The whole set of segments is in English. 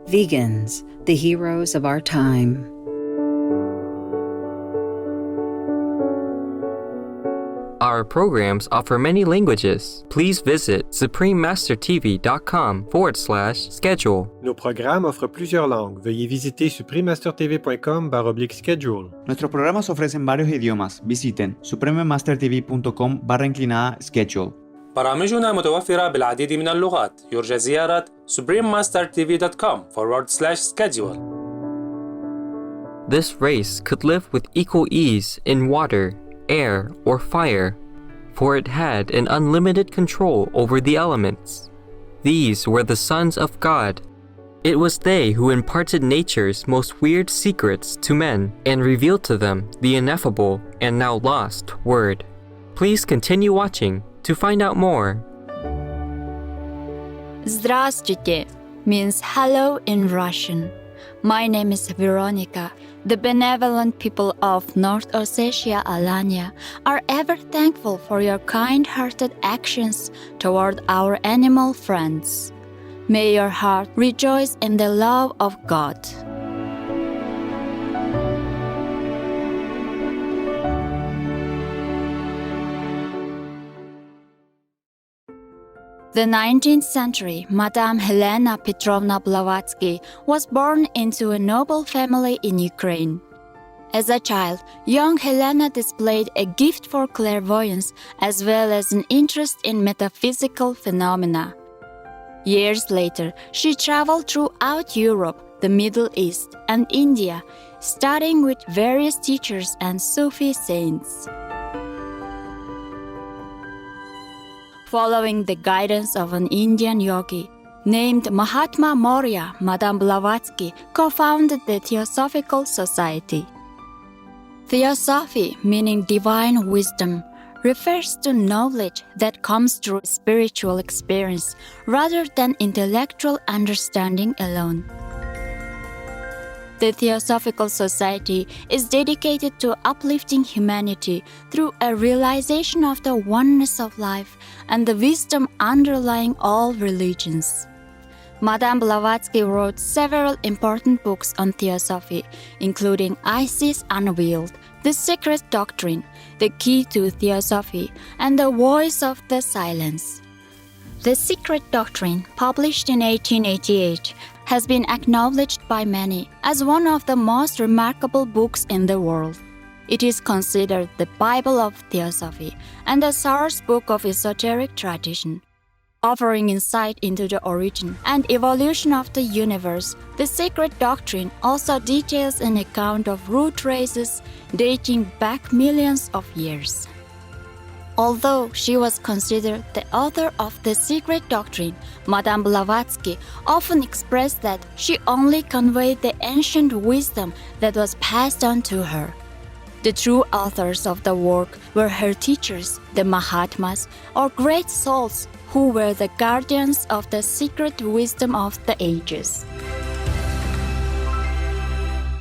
Vegans, the heroes of our time. Our programs offer many languages. Please visit suprememastertv.com/schedule. Nos programmes offrent plusieurs langues. Veuillez visiter suprememastertv.com/schedule. Nuestros programas ofrecen varios idiomas. Visiten suprememastertv.com/schedule. برامجنا متوفرة بالعديد من اللغات. يرجى زيارة suprememastertv.com/schedule. This race could live with equal ease in water, air, or fire, for it had an unlimited control over the elements. These were the sons of God. It was they who imparted nature's most weird secrets to men and revealed to them the ineffable and now lost word. Please continue watching to find out more. Здравствуйте means hello in Russian. My name is Veronica. The benevolent people of North Ossetia, Alania, are ever thankful for your kind-hearted actions toward our animal friends. May your heart rejoice in the love of God. The 19th century Madame Helena Petrovna Blavatsky was born into a noble family in Ukraine. As a child, young Helena displayed a gift for clairvoyance as well as an interest in metaphysical phenomena. Years later, she traveled throughout Europe, the Middle East, and India, studying with various teachers and Sufi saints. Following the guidance of an Indian yogi named Mahatma Maurya, Madame Blavatsky co-founded the Theosophical Society. Theosophy, meaning divine wisdom, refers to knowledge that comes through spiritual experience rather than intellectual understanding alone. The Theosophical Society is dedicated to uplifting humanity through a realization of the oneness of life and the wisdom underlying all religions. Madame Blavatsky wrote several important books on theosophy, including Isis Unveiled, The Secret Doctrine, The Key to Theosophy, and The Voice of the Silence. The Secret Doctrine, published in 1888, has been acknowledged by many as one of the most remarkable books in the world. It is considered the Bible of Theosophy and the source book of esoteric tradition. Offering insight into the origin and evolution of the universe, the Secret Doctrine also details an account of root races dating back millions of years. Although she was considered the author of the Secret Doctrine, Madame Blavatsky often expressed that she only conveyed the ancient wisdom that was passed on to her. The true authors of the work were her teachers, the Mahatmas, or great souls who were the guardians of the secret wisdom of the ages.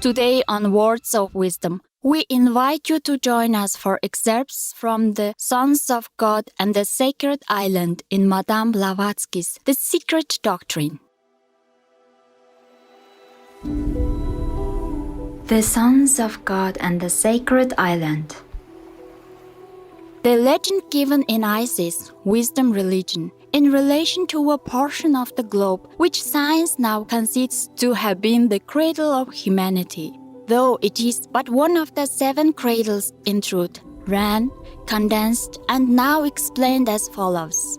Today on Words of Wisdom, we invite you to join us for excerpts from the Sons of God and the Sacred Island in Madame Blavatsky's The Secret Doctrine. The Sons of God and the Sacred Island. The legend given in Isis, wisdom religion, in relation to a portion of the globe which science now concedes to have been the cradle of humanity, though it is but one of the 7 cradles in truth, ran, condensed, and now explained as follows.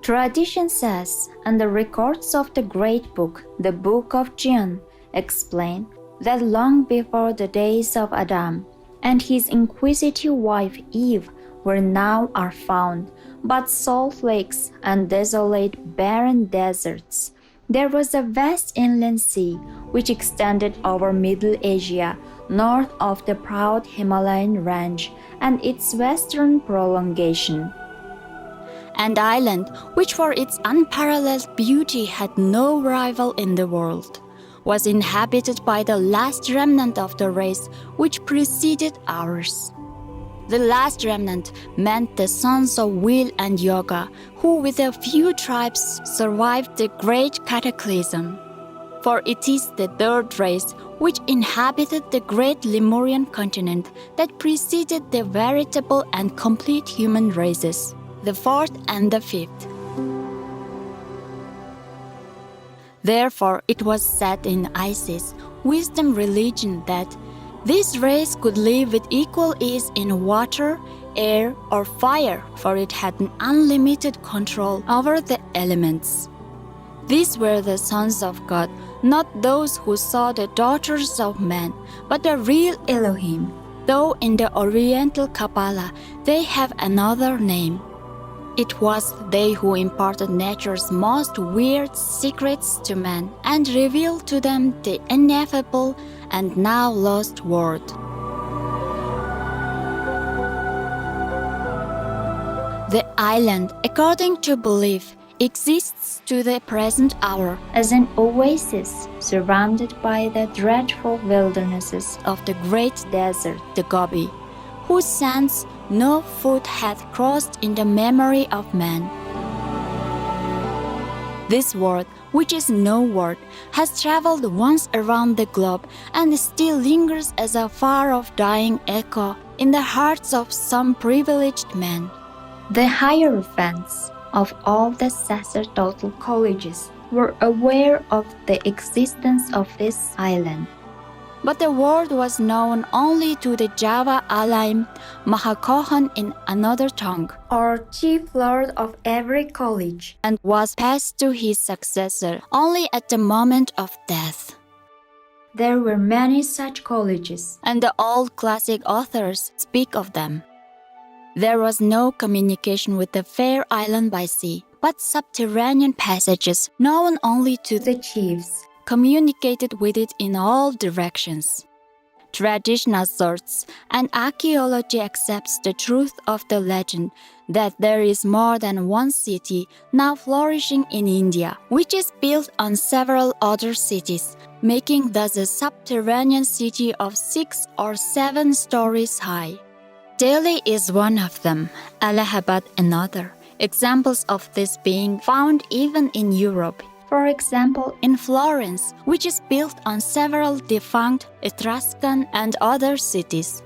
Tradition says, and the records of the great book, the Book of John, explain that long before the days of Adam and his inquisitive wife Eve where now are found but salt lakes and desolate barren deserts, there was a vast inland sea which extended over Middle Asia, north of the proud Himalayan range and its western prolongation. An island which for its unparalleled beauty had no rival in the world, was inhabited by the last remnant of the race which preceded ours. The last remnant meant the sons of will and yoga, who with a few tribes survived the great cataclysm. for it is the third race which inhabited the great Lemurian continent that preceded the veritable and complete human races, the fourth and the fifth. Therefore, it was said in Isis, wisdom religion, that this race could live with equal ease in water, air, or fire, for it had an unlimited control over the elements. These were the sons of God, not those who saw the daughters of men, but the real Elohim, though in the Oriental Kabbalah they have another name. It was they who imparted nature's most weird secrets to man and revealed to them the ineffable and now lost word. The island, according to belief, exists to the present hour as an oasis surrounded by the dreadful wildernesses of the great desert, the Gobi, whose sands no foot hath crossed in the memory of man. This word, which is no word, has traveled once around the globe and still lingers as a far-off dying echo in the hearts of some privileged men. The hierophants of all the sacerdotal colleges were aware of the existence of this island. But the word was known only to the Java Alaim Mahakohan in another tongue, or chief lord of every college, and was passed to his successor only at the moment of death. There were many such colleges, and the old classic authors speak of them. There was no communication with the fair island by sea, but subterranean passages known only to the chiefs communicated with it in all directions. Tradition asserts, and archaeology accepts the truth of the legend, that there is more than one city now flourishing in India, which is built on several other cities, making thus a subterranean city of 6 or 7 stories high. Delhi is one of them, Allahabad another, examples of this being found even in Europe. For example, in Florence, which is built on several defunct Etruscan and other cities.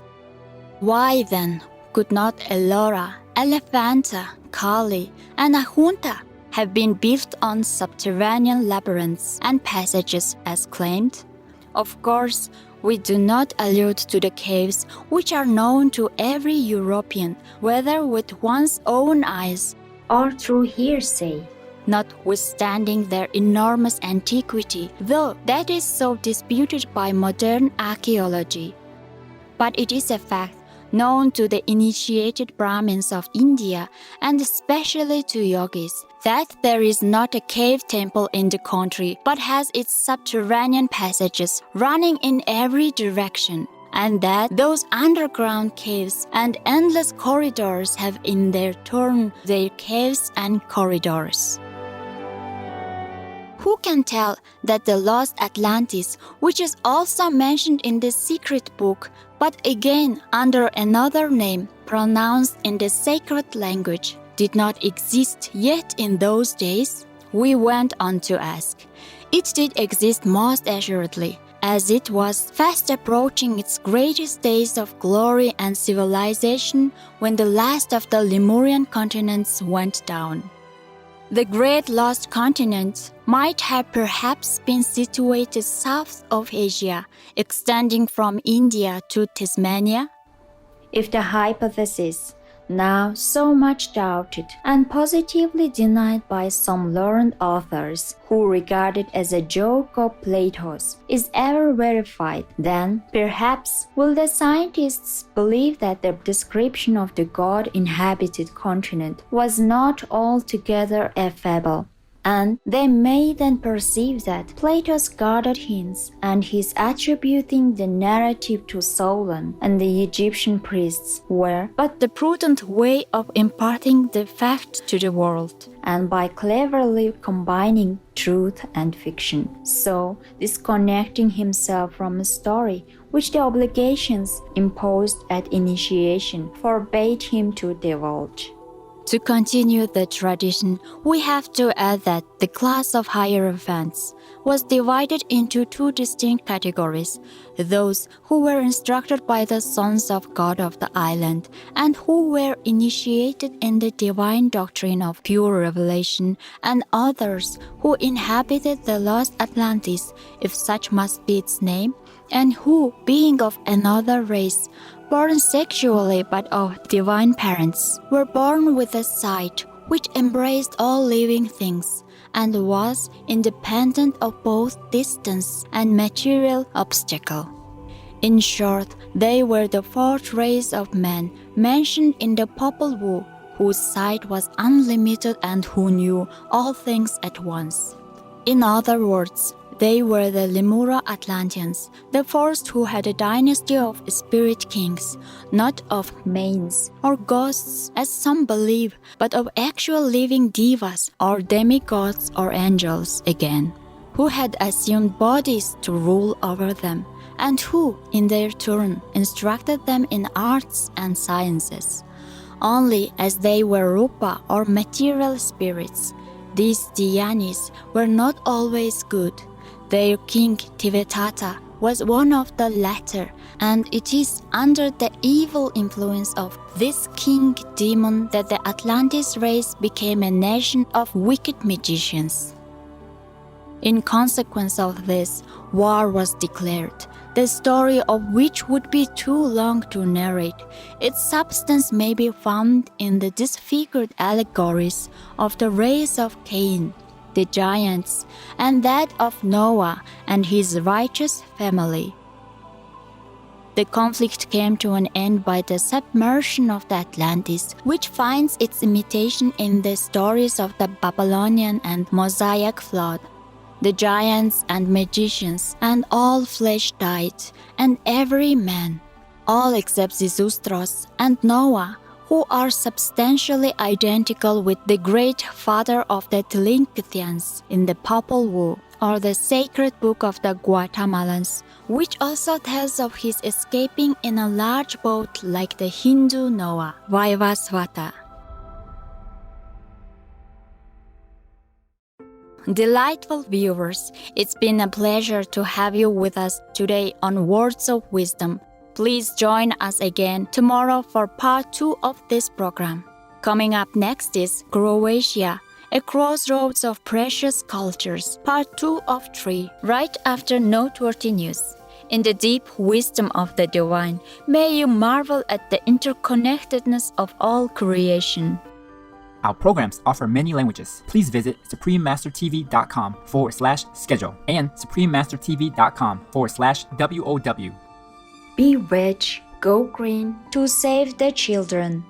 Why then could not Ellora, Elephanta, Kali, and Ahunta have been built on subterranean labyrinths and passages as claimed? Of course, we do not allude to the caves which are known to every European, whether with one's own eyes or through hearsay, notwithstanding their enormous antiquity, though that is so disputed by modern archaeology. But it is a fact known to the initiated Brahmins of India, and especially to yogis, that there is not a cave temple in the country, but has its subterranean passages running in every direction, and that those underground caves and endless corridors have in their turn their caves and corridors. Who can tell that the lost Atlantis, which is also mentioned in the secret book, but again under another name pronounced in the sacred language, did not exist yet in those days? We went on to ask. It did exist most assuredly, as it was fast approaching its greatest days of glory and civilization when the last of the Lemurian continents went down. The great lost continent might have perhaps been situated south of Asia, extending from India to Tasmania. If the hypothesis, now so much doubted and positively denied by some learned authors who regard it as a joke of Plato's, is ever verified, then perhaps will the scientists believe that the description of the God-inhabited continent was not altogether a fable. And they may then perceive that Plato's guarded hints and his attributing the narrative to Solon and the Egyptian priests were but the prudent way of imparting the fact to the world, and by cleverly combining truth and fiction, so disconnecting himself from a story which the obligations imposed at initiation forbade him to divulge. To continue the tradition, we have to add that the class of Hierophants was divided into two distinct categories: those who were instructed by the sons of God of the island and who were initiated in the divine doctrine of pure revelation, and others who inhabited the lost Atlantis, if such must be its name, and who, being of another race, born sexually but of divine parents, were born with a sight which embraced all living things and was independent of both distance and material obstacle. In short, they were the fourth race of men mentioned in the p1o2, whose sight was unlimited and who knew all things at once. In other words, they were the Lemura Atlanteans, the first who had a dynasty of spirit kings, not of manes or ghosts as some believe, but of actual living devas or demigods or angels again, who had assumed bodies to rule over them, and who, in their turn, instructed them in arts and sciences. Only as they were rupa or material spirits, these dhyanis were not always good. Their king Tivetata was one of the latter, and it is under the evil influence of this king demon that the Atlantis race became a nation of wicked magicians. In consequence of this, war was declared, the story of which would be too long to narrate. Its substance may be found in the disfigured allegories of the race of Cain, the giants, and that of Noah and his righteous family. The conflict came to an end by the submersion of the Atlantis, which finds its imitation in the stories of the Babylonian and Mosaic flood. The giants and magicians and all flesh died, and every man, all except Xisustros and Noah, who are substantially identical with the great father of the Tlingithians in the p1o2, or the sacred book of the Guatemalans, which also tells of his escaping in a large boat like the Hindu Noah, Vaivasvata. Delightful viewers, it's been a pleasure to have you with us today on Words of Wisdom. Please join us again tomorrow for part 2 of this program. Coming up next is Croatia, a crossroads of precious cultures, part 2 of 3, right after noteworthy news. In the deep wisdom of the divine, may you marvel at the interconnectedness of all creation. Our programs offer many languages. Please visit suprememastertv.com/schedule and suprememastertv.com/WOW. Be rich, go green to save the children.